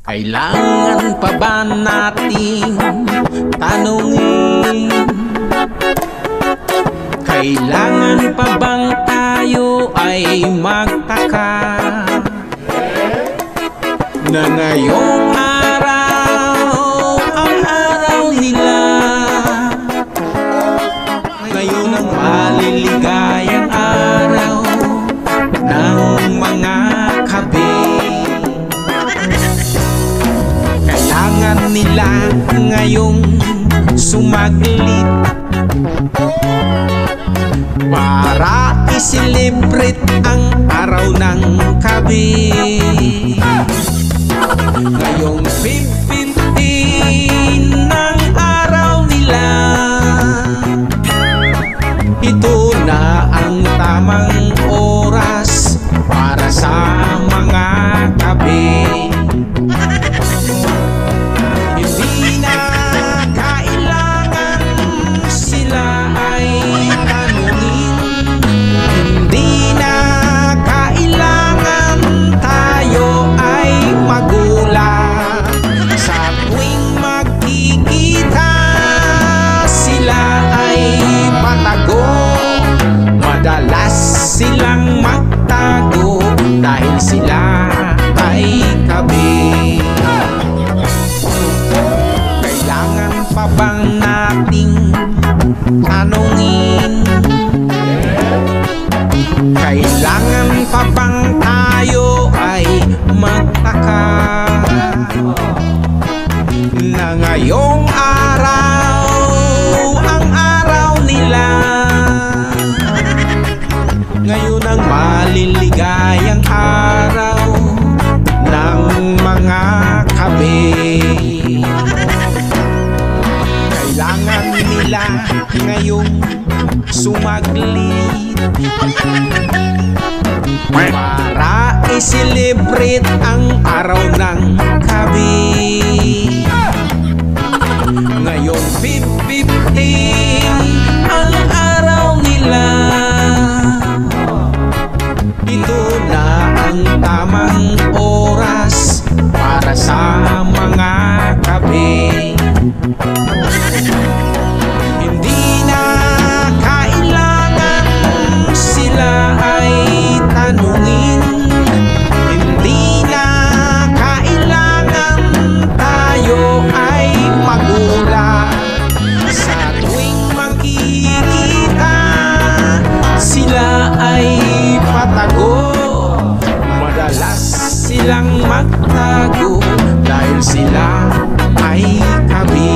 Kailangan pa ba nating tanungin? Kailangan pa bang tayo ay magtaka na ngayong araw ang araw nila, ngayon ang maliligayang araw ng mga kabe. Kailangan nila ngayong sumaglit para i-celebrate ang araw ng kabe. Ngayong 15 ng araw nila, ito na ang tamang oras para sa mga kabe. Hindi na kailangan sila ay tanungin, hindi na kailangan tayo ay magulat. Sa tuwing magkikita sila ay patago, madalas silang magtago dahil sila ay kabe. Kailangan pa bang nating tanungin? Kailangan pa bang tayo ay magtaka na ngayong araw ang araw nila, ngayon ang maliligayang araw ng mga kabe. Kailangan nila ngayong sumaglit para i-celebrate ang araw ng kabe. Ngayon 15 ang araw nila, ito na ang tamang oras para sa mga kabe. Hindi na kailangan sila ay tanungin, hindi na kailangan tayo ay magulat. Sa tuwing makikita sila ay patago, madalas silang magtago dahil sila ay kabe.